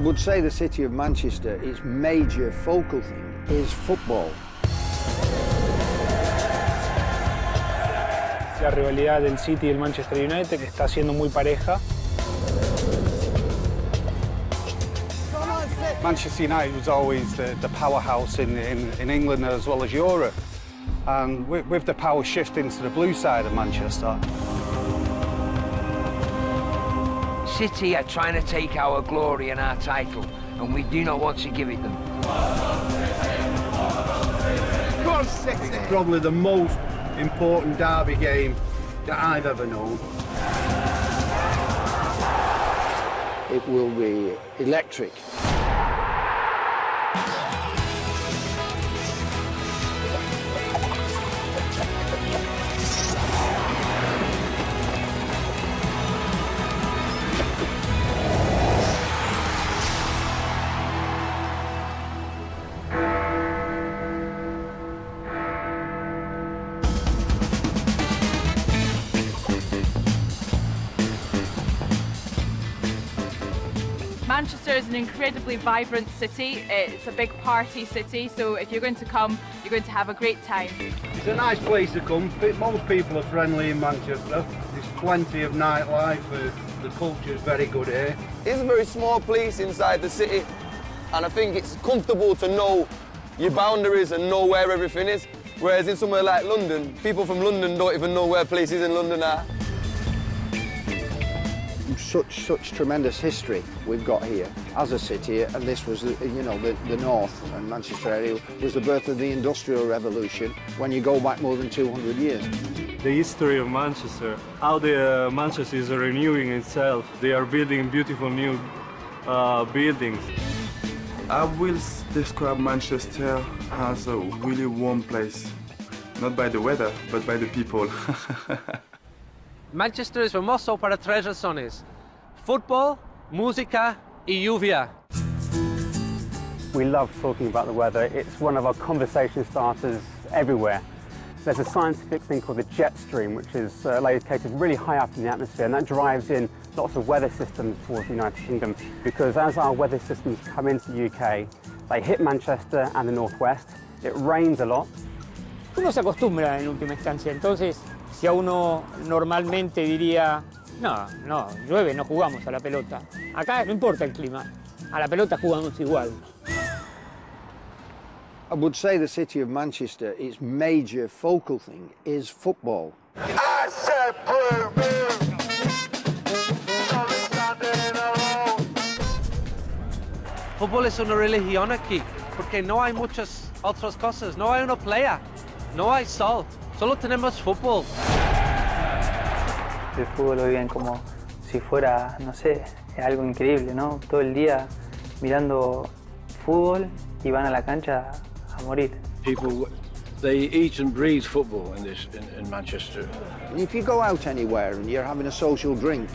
would say the city of Manchester, its major focal thing is football. La rivalidad del City y el Manchester United, que está siendo muy pareja. Manchester United was always the powerhouse in England as well as Europe. And with the power shifting to the blue side of Manchester. City are trying to take our glory and our title, and we do not want to give it them. Go on, City! Probably the most important derby game that I've ever known. It will be electric. Manchester is an incredibly vibrant city. It's a big party city, so if you're going to come, you're going to have a great time. It's a nice place to come. Most people are friendly in Manchester. There's plenty of nightlife. The culture is very good here. It's a very small place inside the city, and I think it's comfortable to know your boundaries and know where everything is. Whereas in somewhere like London, people from London don't even know where places in London are. Such tremendous history we've got here as a city, and this was, you know, the north and Manchester area was the birth of the Industrial Revolution when you go back more than 200 years. The history of Manchester, how Manchester is renewing itself. They are building beautiful new buildings. I will describe Manchester as a really warm place, not by the weather, but by the people. Manchester es famoso para tres razones: fútbol, música y lluvia. We love talking about the weather. It's one of our conversation starters everywhere. There's a scientific thing called the jet stream, which is located really high up in the atmosphere, and that drives in lots of weather systems towards the United Kingdom, because as our weather systems come into the UK, they hit Manchester and the northwest. It rains a lot. Uno se acostumbra en última instancia, entonces si a uno normalmente diría, no, llueve, no jugamos a la pelota. Acá no importa el clima, a la pelota jugamos igual. I would say the city of Manchester, its major focal thing is football. I said blue moon. Fútbol es una religión aquí, porque no hay muchas otras cosas. No hay una playa, no hay sol, solo tenemos fútbol. El fútbol lo viven como si fuera, no sé, algo increíble, ¿no? Todo el día mirando fútbol y van a la cancha a morir. People, they eat and breathe football in Manchester. If you go out anywhere and you're having a social drink,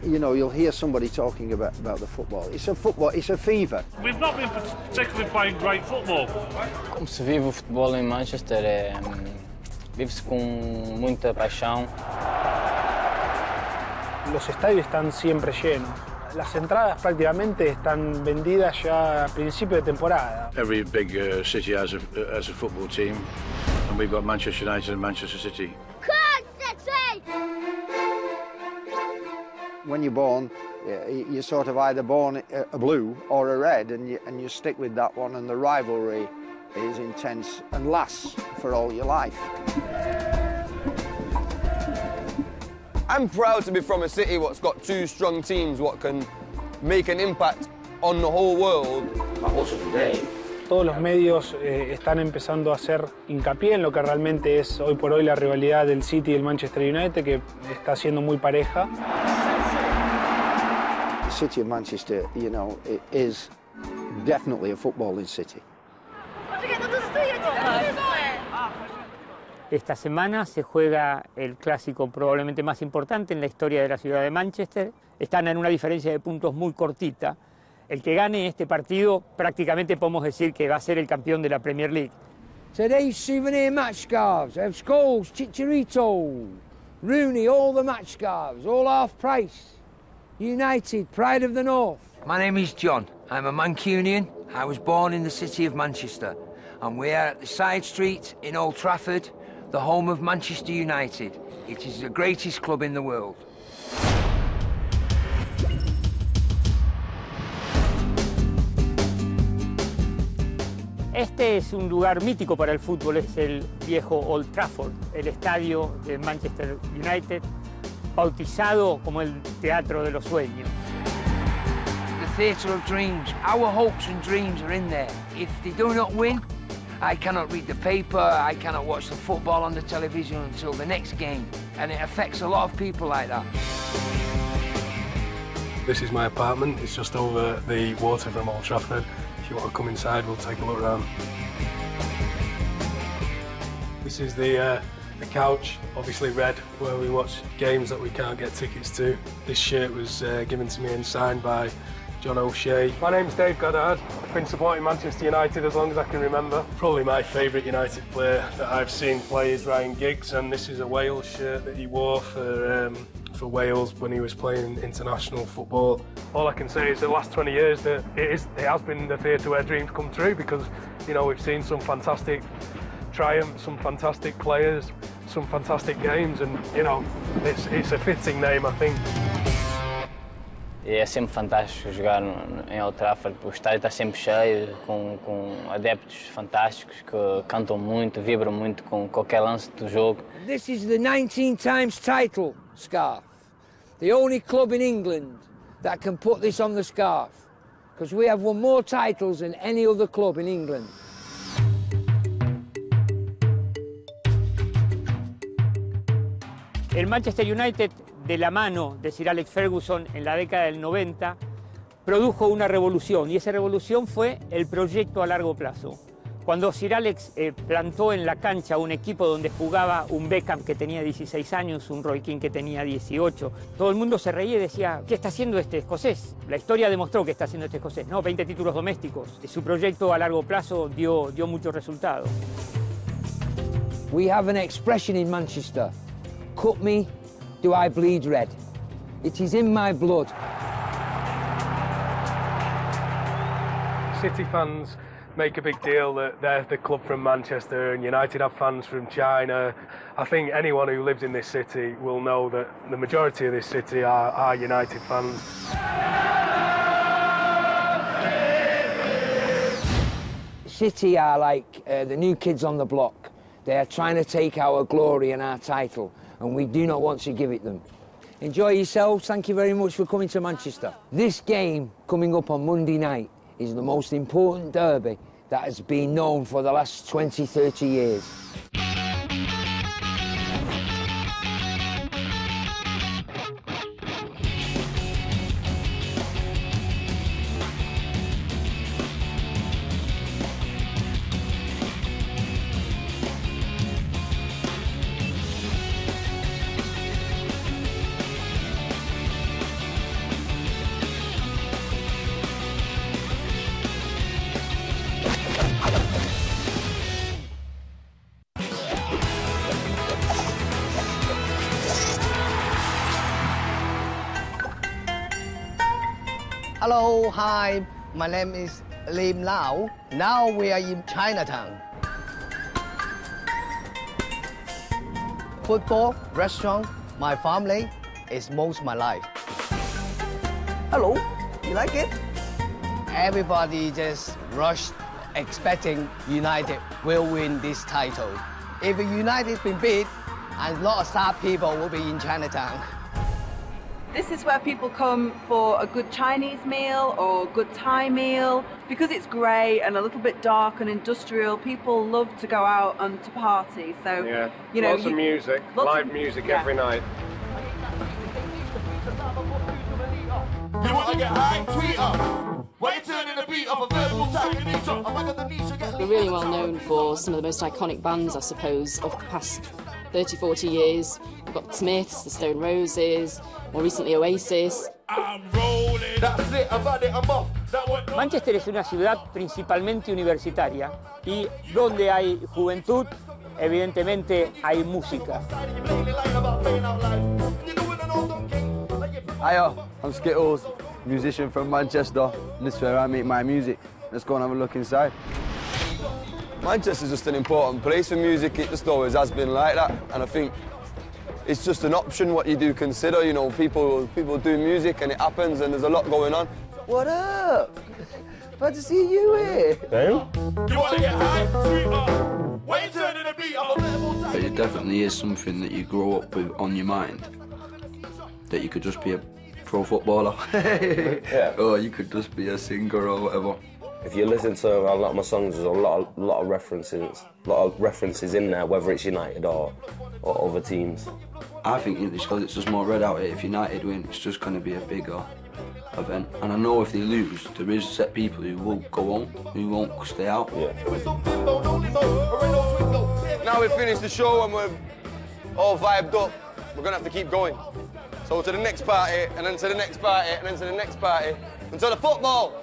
you know, you'll hear somebody talking about the football. It's a fever. We've not been particularly playing great football. Como se vive o futebol em Manchester, vive-se com muita paixão. Los estadios están siempre llenos. Las entradas prácticamente están vendidas ya a principio de temporada. Every big city has a football team, and we've got Manchester United and Manchester City. When you're born, you're sort of either born a blue or a red, and you stick with that one, and the rivalry is intense and lasts for all your life. I'm proud to be from a city what's got two strong teams what can make an impact on the whole world. Also today. Todos los medios están empezando a hacer hincapié en lo que realmente es hoy por hoy la rivalidad del City y el Manchester United, que está siendo muy pareja. The city of Manchester, you know, it is definitely a footballing city. Esta semana se juega el clásico probablemente más importante en la historia de la ciudad de Manchester. Están en una diferencia de puntos muy cortita. El que gane este partido prácticamente podemos decir que va a ser el campeón de la Premier League. Today's souvenir match scarves have Scholes, Chicharito, Rooney, all the match scarves, all half price. United, pride of the North. My name is John. I'm a Mancunian. I was born in the city of Manchester, and we are at the side street in Old Trafford, the home of Manchester United. It is the greatest club in the world. Este es un lugar mítico para el fútbol, es el viejo Old Trafford, el estadio de Manchester United, bautizado como el Teatro de los Sueños. The Theatre of Dreams. Our hopes and dreams are in there. If they do not win, I cannot read the paper, I cannot watch the football on the television until the next game. And it affects a lot of people like that. This is my apartment. It's just over the water from Old Trafford. If you want to come inside, we'll take a look around. This is the couch, obviously red, where we watch games that we can't get tickets to. This shirt was given to me and signed by John O'Shea. My name's Dave Goddard. I've been supporting Manchester United as long as I can remember. Probably my favourite United player that I've seen play is Ryan Giggs, and this is a Wales shirt that he wore for Wales when he was playing international football. All I can say is the last 20 years that it has been the theatre where dreams come true, because you know we've seen some fantastic triumphs, some fantastic players, some fantastic games, and you know it's a fitting name, I think. É sempre fantástico jogar em Old Trafford. O estádio está sempre cheio, com adeptos fantásticos que cantam muito, vibram muito com qualquer lance do jogo. This is the 19 times title scarf. The only club in England that can put this on the scarf, because we have won more titles than any other club in England. El Manchester United, de la mano de Sir Alex Ferguson en la década del 90, produjo una revolución, y esa revolución fue el proyecto a largo plazo. Cuando Sir Alex plantó en la cancha un equipo donde jugaba un Beckham que tenía 16 años, un Roy Keane que tenía 18, todo el mundo se reía y decía, ¿qué está haciendo este escocés? La historia demostró que está haciendo este escocés, ¿no? 20 títulos domésticos. Su proyecto a largo plazo dio muchos resultados. We have an expression in Manchester. Cut me, do I bleed red? It is in my blood. City fans make a big deal that they're the club from Manchester, and United have fans from China. I think anyone who lives in this city will know that the majority of this city are United fans. City are like the new kids on the block. They are trying to take our glory and our title, and we do not want to give it them. Enjoy yourselves. Thank you very much for coming to Manchester. This game coming up on Monday night is the most important derby that has been known for the last 20, 30 years. Hello, hi, my name is Lim Lau. Now we are in Chinatown. Football, restaurant, my family is most of my life. Hello, you like it? Everybody just rushed expecting United will win this title. If United's been beat, a lot of sad people will be in Chinatown. This is where people come for a good Chinese meal or a good Thai meal. Because it's grey and a little bit dark and industrial, people love to go out and to party. So, yeah, you know, lots of music, live music every night. You want to get high? Tweet up. Why you turning the beat off a verbal tag and each up? I got the niche to get. We're really well known for some of the most iconic bands, I suppose, of the past 30, 40 years. We've got the Smiths, the Stone Roses, more recently Oasis. Manchester es una ciudad principalmente universitaria y donde hay juventud, evidentemente hay música. Hiya, I'm Skittles, musician from Manchester. This is where I make my music. Let's go and have a look inside. Manchester's just an important place for music. It just always has been like that. And I think it's just an option what you do consider. You know, people do music and it happens and there's a lot going on. What up? Glad to see you here. Hey? You want to get high, sweetheart? Why you turning the beat up? But it definitely is something that you grow up with on your mind. That you could just be a pro footballer. Yeah. Or you could just be a singer or whatever. If you listen to a lot of my songs, there's a lot of references in there, whether it's United or other teams. I think it's because it's just more red out here. If United win, it's just going to be a bigger event. And I know if they lose, there is set people who will go on, who won't stay out. Yeah. Now we've finished the show and we're all vibed up. We're going to have to keep going. So to the next party, and then to the next party, and then to the next party, until the football.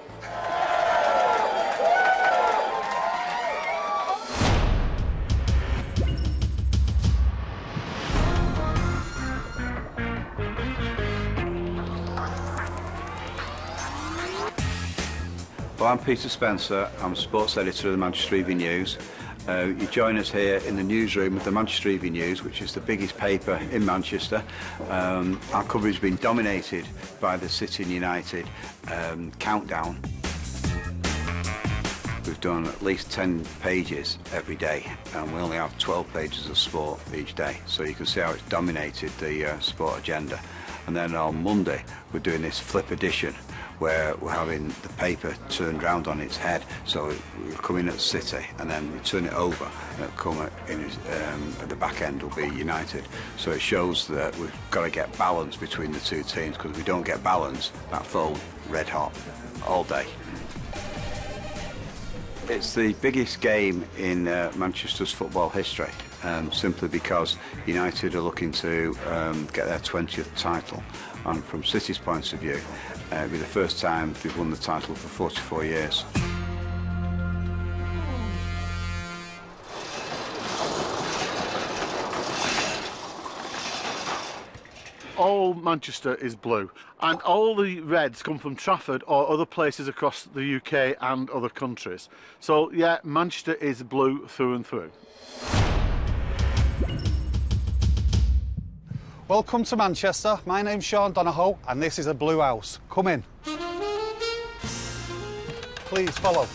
Well, I'm Peter Spencer. I'm sports editor of the Manchester Evening News. You join us here in the newsroom of the Manchester Evening News, which is the biggest paper in Manchester. Our coverage has been dominated by the City and United countdown. We've done at least 10 pages every day, and we only have 12 pages of sport each day. So you can see how it's dominated the sport agenda. And then on Monday, we're doing this flip edition, where we're having the paper turned round on its head. So we'll come in at City and then we turn it over and it'll come at the back end will be United. So it shows that we've got to get balance between the two teams, because if we don't get balance, that phone red hot all day. It's the biggest game in Manchester's football history, simply because United are looking to get their 20th title. And from City's point of view, it'll be the first time they've won the title for 44 years. All Manchester is blue, and all the reds come from Trafford or other places across the UK and other countries. So yeah, Manchester is blue through and through. Welcome to Manchester. My name's Sean Donahoe and this is a blue house. Come in. Please follow.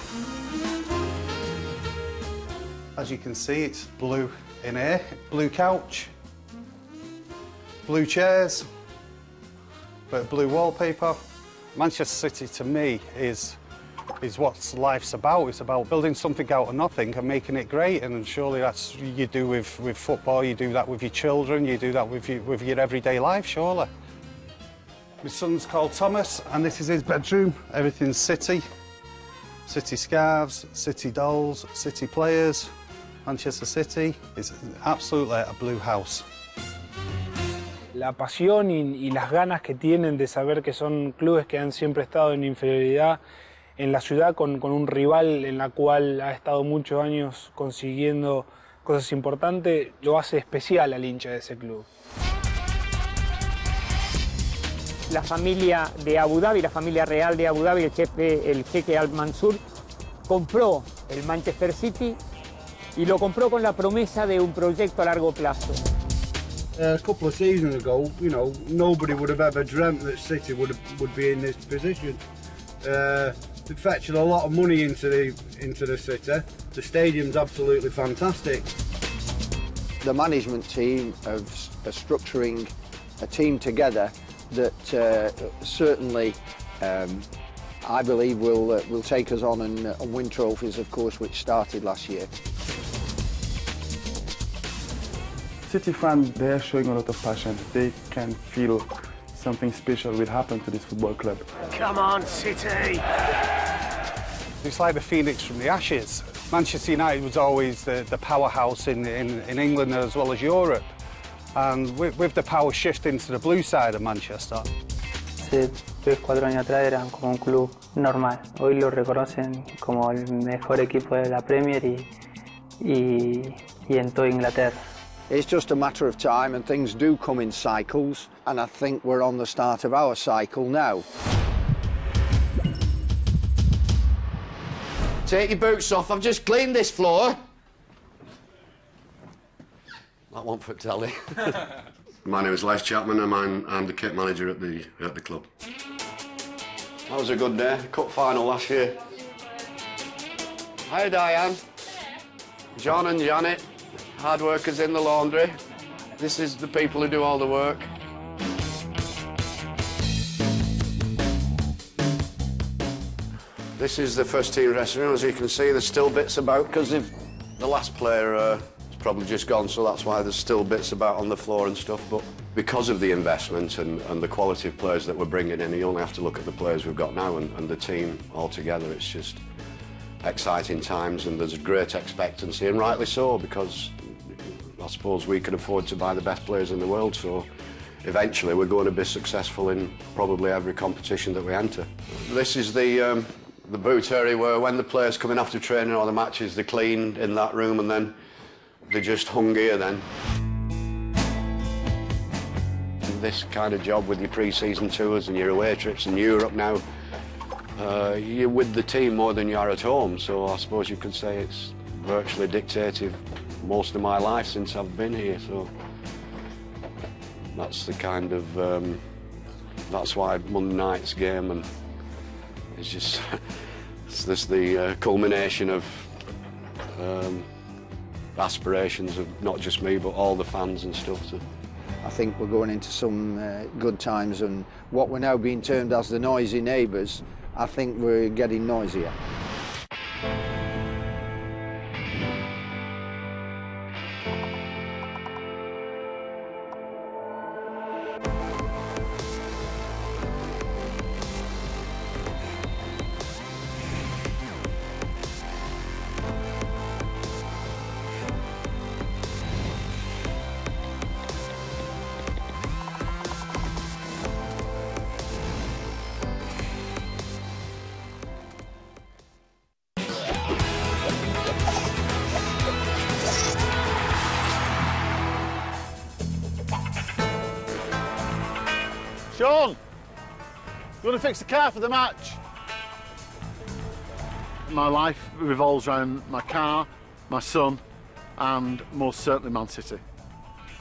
As you can see, it's blue in here. Blue couch, blue chairs, bit of blue wallpaper. Manchester City to me is what life's about. It's about building something out of nothing and making it great, and surely that's you do with football, you do that with your children, you do that with your everyday life, surely. My son's called Thomas and this is his bedroom. Everything's City. City scarves, City dolls, City players. Manchester City is absolutely a blue house. La pasión y las ganas que tienen de saber que son clubes que han siempre estado en inferioridad en la ciudad con un rival en la cual ha estado muchos años consiguiendo cosas importantes, lo hace especial al hincha de ese club. La familia de Abu Dhabi, la familia real de Abu Dhabi, el jeque Al Mansur, compró el Manchester City y lo compró con la promesa de un proyecto a largo plazo. A couple of seasons ago, you know, nobody would have ever dreamt that City would be in this position. They've fetched a lot of money into the city. The stadium's absolutely fantastic. The management team are structuring a team together that certainly, I believe, will take us on and win trophies, of course, which started last year. City fans, they're showing a lot of passion. They can feel something special will happen to this football club. Come on, City! It's like the phoenix from the ashes. Manchester United was always the powerhouse in England as well as Europe. And with the power shifting to the blue side of Manchester. Hace 3-4 años atrás eran como un club normal. Hoy lo reconocen como el mejor equipo de la Premier y en toda Inglaterra. It's just a matter of time, and things do come in cycles, and I think we're on the start of our cycle now. Take your boots off, I've just cleaned this floor. That one for telly. My name is Les Chapman and I'm the kit manager at the club. That was a good day, cup final last year. Hi Diane, John and Janet, hard workers in the laundry. This is the people who do all the work. This is the first team dressing room. As you can see, there's still bits about because the last player has probably just gone, so that's why there's still bits about on the floor and stuff. But because of the investment and the quality of players that we're bringing in, you only have to look at the players we've got now and the team altogether. It's just exciting times, and there's great expectancy, and rightly so, because I suppose we can afford to buy the best players in the world, so eventually we're going to be successful in probably every competition that we enter. This is the boot area where when the players come in after training or the matches, they're cleaned in that room and then they're just hung here then. This kind of job with your pre-season tours and your away trips in Europe now, you're with the team more than you are at home, so I suppose you could say it's virtually dictative most of my life since I've been here, so that's the kind of, that's why Monday night's game and it's just, it's this the culmination of aspirations of not just me but all the fans and stuff. So. I think we're going into some good times, and what we're now being termed as the noisy neighbours, I think we're getting noisier. Sean, you want to fix the car for the match? My life revolves around my car, my son, and most certainly Man City.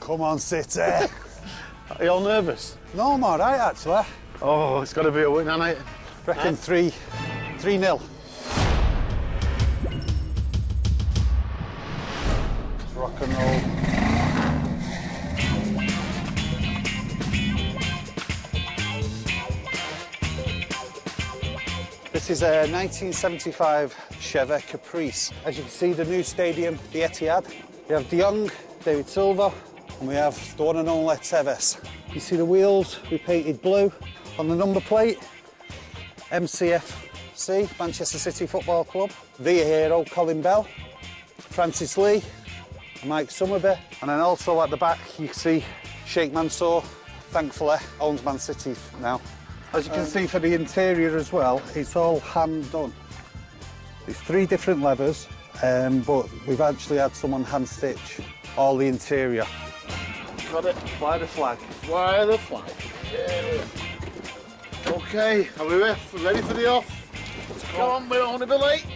Come on, City. Are you all nervous? No, I'm all right, actually. Oh, it's got to be a win, hasn't it? Reckon 3-0. Rock and roll. This is a 1975 Chevy Caprice. As you can see, the new stadium, the Etihad. We have De Jong, David Silva, and we have the one and only Tevez. You see the wheels, we painted blue. On the number plate, MCFC, Manchester City Football Club. The hero, Colin Bell, Francis Lee, Mike Summerby. And then also at the back, you can see Sheikh Mansour, thankfully, owns Man City now. As you can see for the interior as well, it's all hand done. It's 3 different levers, but we've actually had someone hand stitch all the interior. Got it. Fly the flag. Fly the flag. Yeah. OK, are we ready for the off? Come on, we don't want to be late.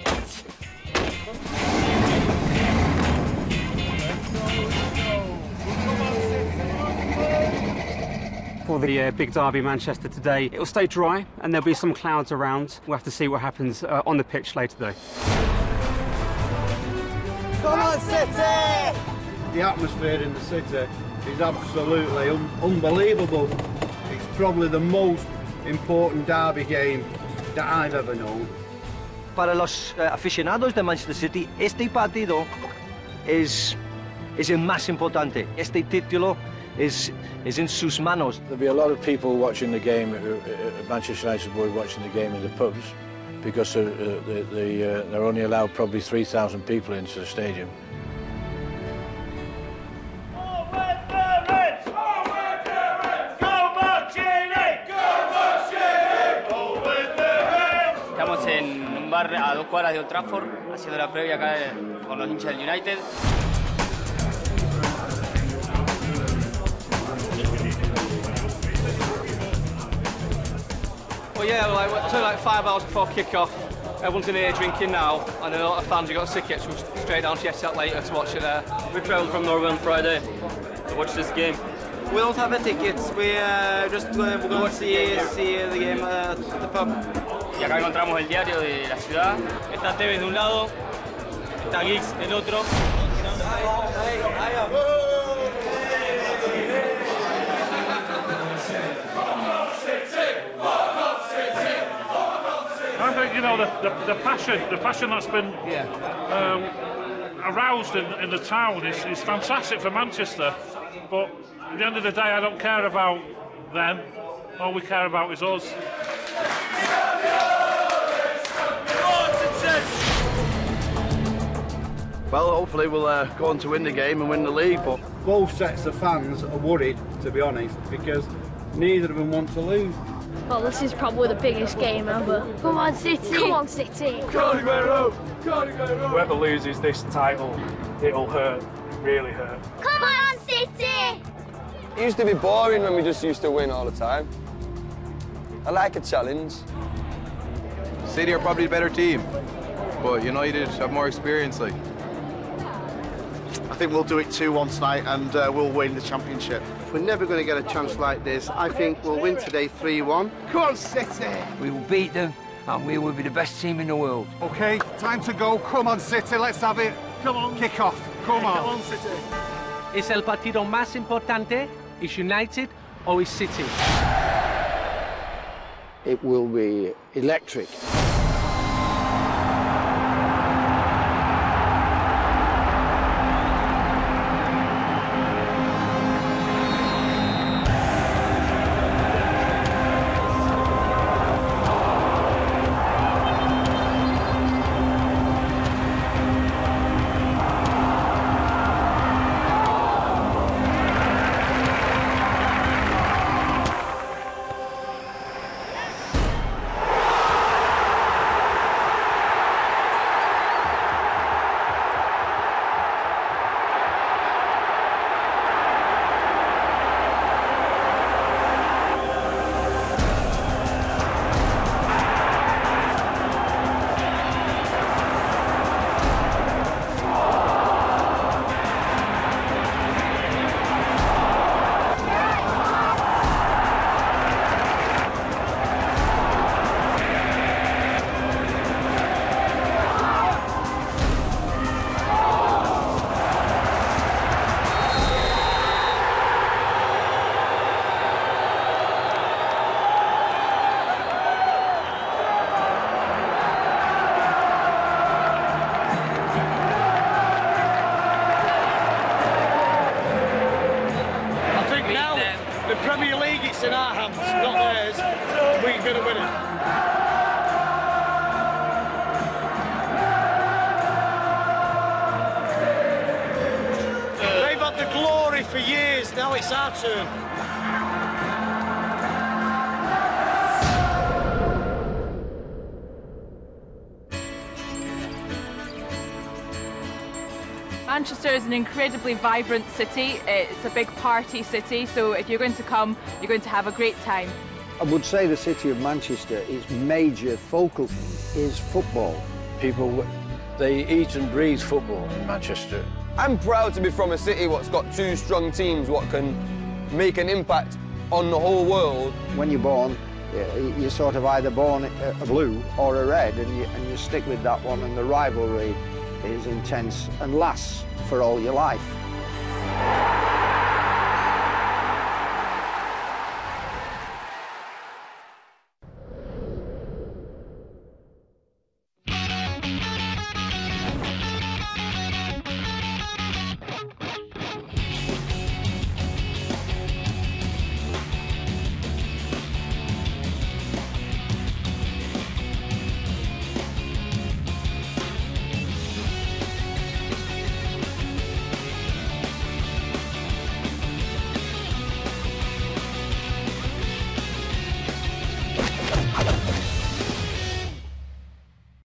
For the big derby Manchester today, it will stay dry and there'll be some clouds around. We'll have to see what happens on the pitch later though. Come on, City! The atmosphere in the city is absolutely unbelievable. It's probably the most important derby game that I've ever known. Para los aficionados de Manchester City, este partido es el más importante. Este título is in sus manos. There'll be a lot of people watching the game, Manchester United will be watching the game in the pubs, because they're only allowed probably 3,000 people into the stadium. Estamos en un bar a 2 cuadras de Old Trafford, haciendo la previa acá con los hinchas del United. Well, yeah, it's only like 5 hours before kick-off. Everyone's in here drinking now, and a lot of fans have got tickets straight down to Etihad later to watch it there. We travelled from Norway on Friday to watch this game. We don't have a tickets. We just we're going to see the game at the pub. Y acá encontramos el diario de la ciudad. Está Tevez de un lado, está Giggs del otro. I think, you know, the passion that's been aroused in the town is fantastic for Manchester. But at the end of the day, I don't care about them. All we care about is us. Well, hopefully we'll go on to win the game and win the league, but both sets of fans are worried, to be honest, because neither of them want to lose. Well, this is probably the biggest game ever. Come on, City! Come on, City! Whoever loses this title, it'll hurt, really hurt. Come on, City! it used to be boring when we just used to win all the time. I like a challenge. City are probably the better team, but United have more experience, like. I think we'll do it 2-1 tonight and we'll win the championship. We're never going to get a chance like this. I think we'll win today 3-1. Come on, City! We will beat them and we will be the best team in the world. OK, time to go. Come on, City, let's have it. Come on. Kick off. Come on. Come on, City. ¿Es el partido más importante? ¿Is United or is City? It will be electric. In our hands, not theirs. We're going to win it. They've had the glory for years, now it's our turn. Manchester is an incredibly vibrant city. It's a big party city, so if you're going to come, you're going to have a great time. I would say the city of Manchester, its major focal is football. People, they eat and breathe football in Manchester. I'm proud to be from a city what's got two strong teams what can make an impact on the whole world. When you're born, you're sort of either born a blue or a red, and you stick with that one, and the rivalry is intense and lasts for all your life.